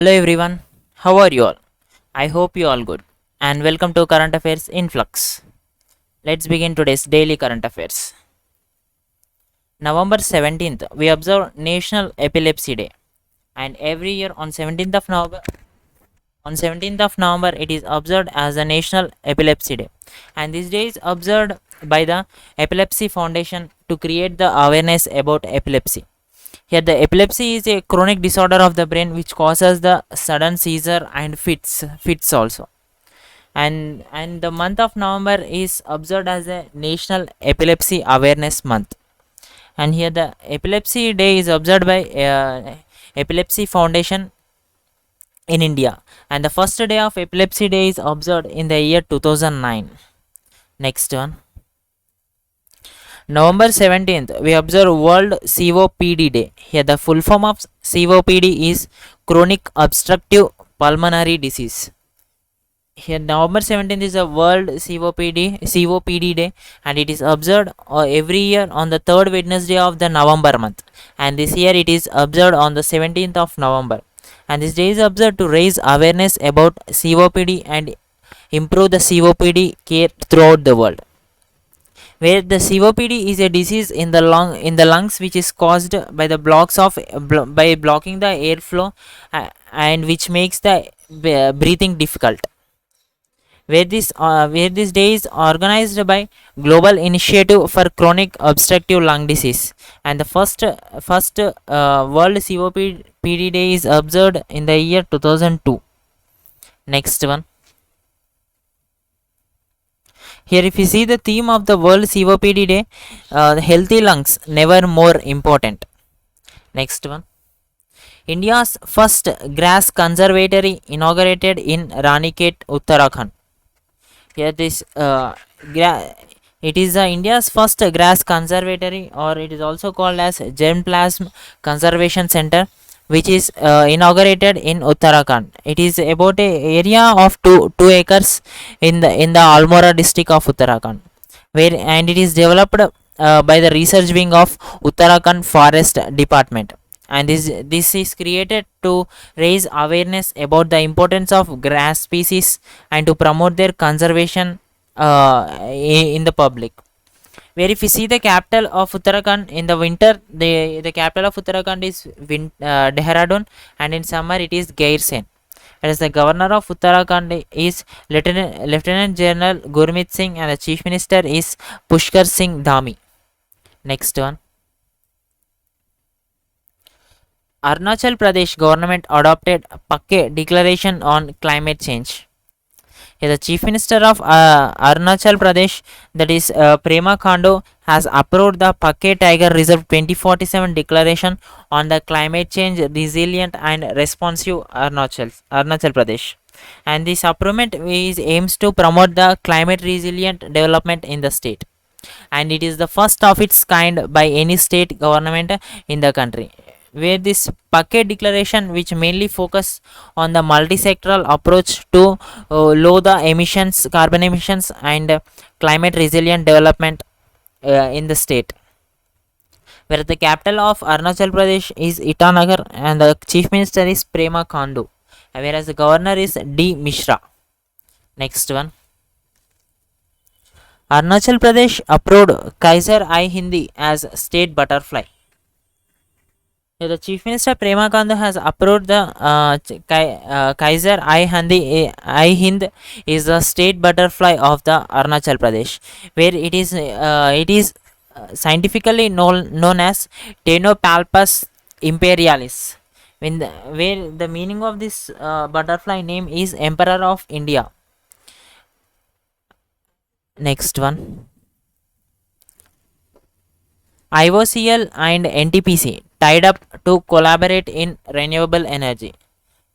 Hello everyone, how are you all? I hope you all good and welcome to Current Affairs in Flux. Let's begin today's daily current affairs. November 17th, we observe National Epilepsy Day, and every year on 17th of November it is observed as a National Epilepsy Day. And this day is observed by the Epilepsy Foundation to create the awareness about epilepsy. Here, the epilepsy is a chronic disorder of the brain which causes the sudden seizure and fits also. And the month of November is observed as a National Epilepsy Awareness Month. And here, the Epilepsy Day is observed by Epilepsy Foundation in India. And the first day of Epilepsy Day is observed in the year 2009. Next one. November 17th, we observe World COPD Day. Here, the full form of COPD is Chronic Obstructive Pulmonary Disease. Here, November 17th is a World COPD Day, and it is observed every year on the third Wednesday of the November month. And this year, it is observed on the 17th of November. And this day is observed to raise awareness about COPD and improve the COPD care throughout the world, where the COPD is a disease in the lungs which is caused by the by blocking the airflow, and which makes the breathing difficult. Where this day is organized by Global Initiative for Chronic Obstructive Lung Disease, and the first World COPD Day is observed in the year 2002. Next one. Here, if you see the theme of the World COPD Day, healthy lungs never more important. Next one. India's first grass conservatory inaugurated in Ranikhet, Uttarakhand. Here, it is India's first grass conservatory, or it is also called as Germplasm Conservation Center, which is inaugurated in Uttarakhand. It is about a area of two acres in the Almora district of Uttarakhand, and it is developed by the research wing of Uttarakhand Forest Department. And this is created to raise awareness about the importance of grass species and to promote their conservation in the public. Where if you see the capital of Uttarakhand in the winter, the capital of Uttarakhand is Dehradun, and in summer it is Gairsen. Whereas the governor of Uttarakhand is Lieutenant General Gurmeet Singh, and the chief minister is Pushkar Singh Dhami. Next one. Arunachal Pradesh government adopted Pakke Declaration on Climate Change. Here, the Chief Minister of Arunachal Pradesh, that is Prema Khandu, has approved the Pakke Tiger Reserve 2047 Declaration on the Climate Change Resilient and Responsive Arunachal Pradesh. And this approval aims to promote the climate resilient development in the state. And it is the first of its kind by any state government in the country, where this Pakke Declaration, which mainly focus on the multi-sectoral approach to low the carbon emissions and climate resilient development in the state, where the capital of Arunachal Pradesh is Itanagar, and the chief minister is Prema Khandu, whereas the governor is D. Mishra. Next one. Arunachal Pradesh approved Kaiser-i-Hindi as state butterfly. The Chief Minister Prema Khandu has approved the Kaiser-i-Hind is the state butterfly of the Arunachal Pradesh, where it is scientifically known as Tenopalpus imperialis, where the meaning of this butterfly name is Emperor of India. Next one. IOCL and NTPC tied up to collaborate in renewable energy.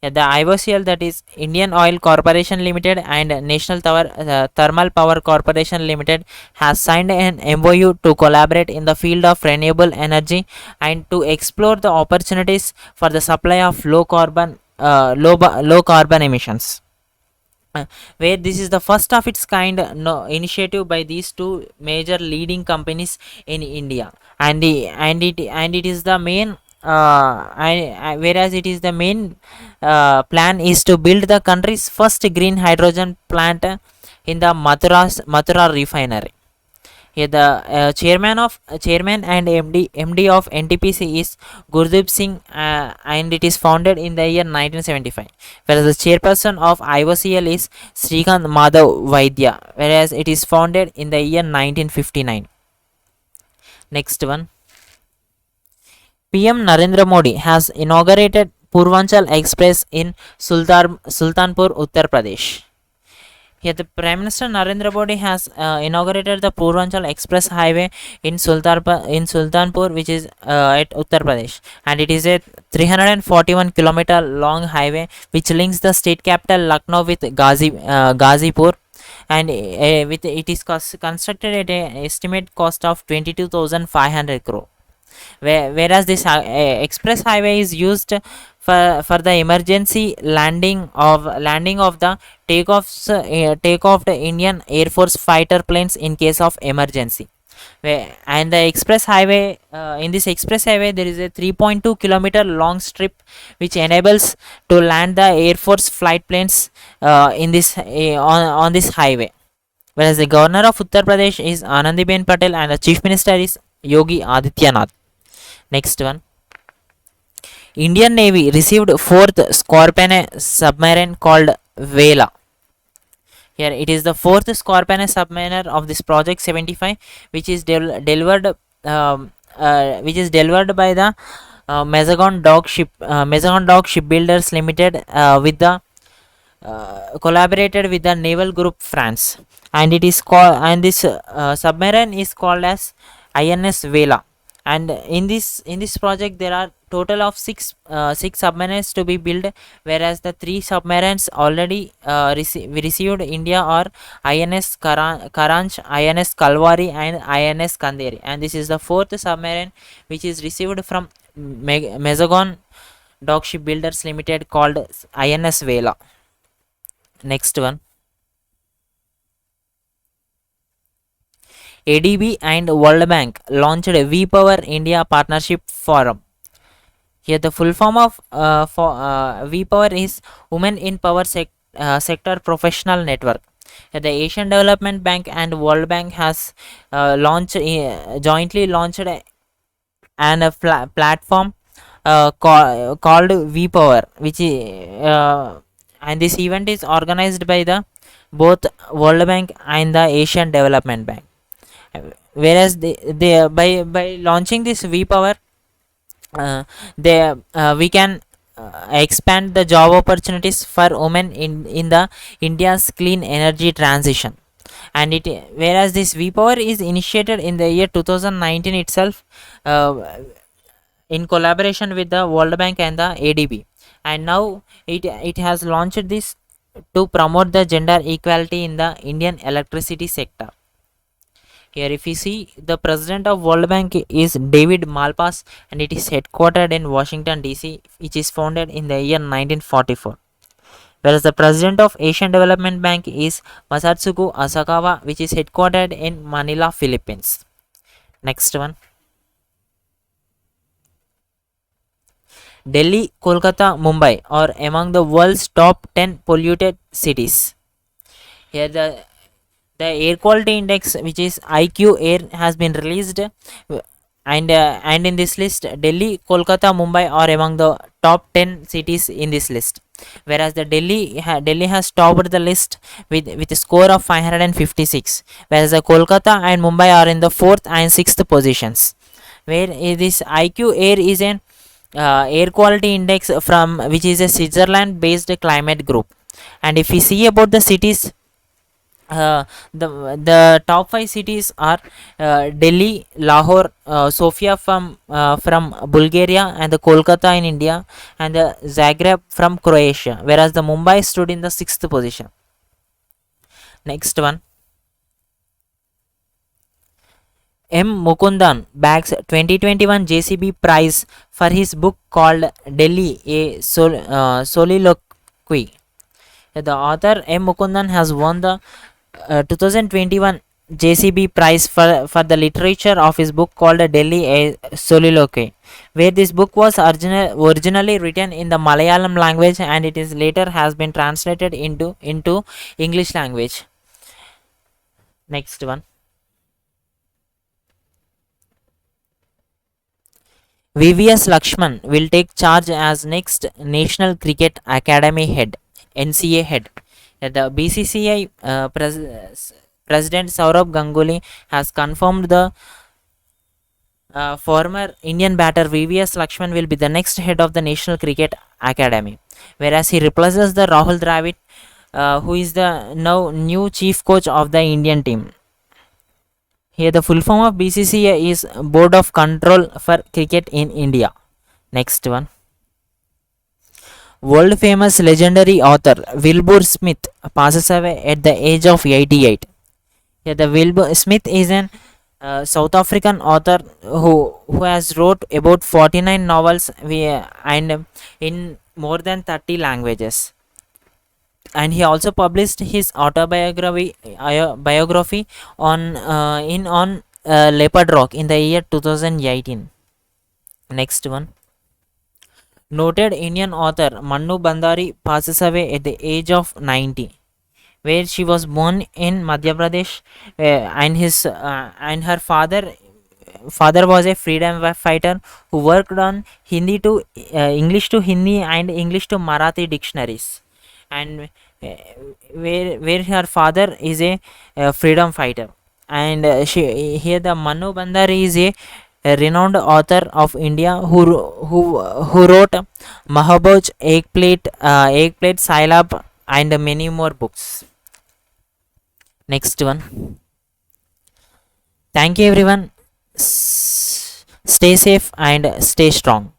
The IOCL, that is Indian Oil Corporation Limited, and National Thermal Power Corporation Limited, has signed an MOU to collaborate in the field of renewable energy and to explore the opportunities for the supply of low carbon emissions. Where this is the first of its kind initiative by these two major leading companies in India, and it is the main whereas it is the main plan is to build the country's first green hydrogen plant in the Mathura refinery. Here the chairman and MD of NTPC is Gurdeep Singh, and it is founded in the year 1975. Whereas the chairperson of IOCL is Srikant Madhav Vaidya, whereas it is founded in the year 1959. Next one, PM Narendra Modi has inaugurated Purvanchal Express in Sultanpur, Uttar Pradesh. Here, the Prime Minister Narendra Modi has inaugurated the Purvanchal Express Highway in Sultanpur, which is at Uttar Pradesh, and it is a 341-kilometer long highway which links the state capital Lucknow with Ghazipur, and with it is constructed at an estimate cost of 22,500 crore. Whereas this express highway is used for the emergency landing of the takeoff the Indian Air Force fighter planes in case of emergency. And the express highway, in this express highway there is a 3.2-kilometer long strip which enables to land the Air Force flight planes in this on this highway. Whereas the governor of Uttar Pradesh is Anandiben Patel and the chief minister is Yogi Adityanath. Next one, Indian Navy received fourth Scorpene submarine called Vela. Here it is the fourth Scorpene submariner of this project 75, which is delivered by the Mazagon Dock Shipbuilders Limited with the collaborated with the Naval Group France, and it is called, and this submarine is called as INS Vela. And in this project there are total of six submarines to be built, whereas the three submarines already received India are INS Karanch, INS Kalvari and INS Kanderi, and this is the fourth submarine which is received from Mazagon Dock Shipbuilders Limited called INS Vela. Next one, ADB and World Bank launched a V Power India Partnership Forum. Here the full form of V Power is Women in Power Sector Professional Network. Here the Asian Development Bank and World Bank has jointly launched a platform called V Power, which is and this event is organized by the both World Bank and the Asian Development Bank. Whereas they by launching this V Power, we can expand the job opportunities for women in the India's clean energy transition. And whereas this V Power is initiated in the year 2019 itself, in collaboration with the World Bank and the ADB, and now it has launched this to promote the gender equality in the Indian electricity sector. Here if you see, the president of World Bank is David Malpass, and it is headquartered in Washington DC, which is founded in the year 1944. Whereas the president of Asian Development Bank is Masatsugu Asakawa, which is headquartered in Manila, Philippines. Next one, Delhi, Kolkata, Mumbai are among the world's top 10 polluted cities. Here the air quality index, which is IQ Air, has been released, and in this list Delhi, Kolkata, Mumbai are among the top 10 cities in this list, whereas the Delhi has topped the list with a score of 556, whereas the Kolkata and Mumbai are in the 4th and 6th positions. Where this IQ Air is an air quality index from which is a Switzerland based climate group. And if we see about the cities, the top 5 cities are Delhi, Lahore, Sofia from Bulgaria, and the Kolkata in India, and the Zagreb from Croatia, whereas the Mumbai stood in the 6th position. Next one, M. Mukundan bags 2021 JCB prize for his book called Delhi, a Soliloquy. The author M. Mukundan has won the 2021 JCB Prize for the literature of his book called Delhi a Soliloquy, where this book was originally written in the Malayalam language and it is later has been translated into English language. Next one. VVS Lakshman will take charge as next National Cricket Academy head, NCA head. The BCCI President Saurabh Ganguly has confirmed the former Indian batter VVS Lakshman will be the next head of the National Cricket Academy, whereas he replaces the Rahul Dravid, who is the now new chief coach of the Indian team. Here, the full form of BCCI is Board of Control for Cricket in India. Next one. World famous legendary author Wilbur Smith passes away at the age of 88. Here, the Wilbur Smith is an South African author who has wrote about 49 novels and in more than 30 languages. And he also published his biography on Leopard Rock in the year 2018. Next one. Noted Indian author Mannu Bandari passes away at the age of 90, where she was born in Madhya Pradesh, and her father was a freedom fighter who worked on Hindi to English to Hindi and English to Marathi dictionaries, and where her father is a freedom fighter, and she here the Manu Bandari is a renowned author of India who wrote Mahaboj, Egg Plate, Silab, and many more books. Next one. Thank you everyone. Stay safe and stay strong.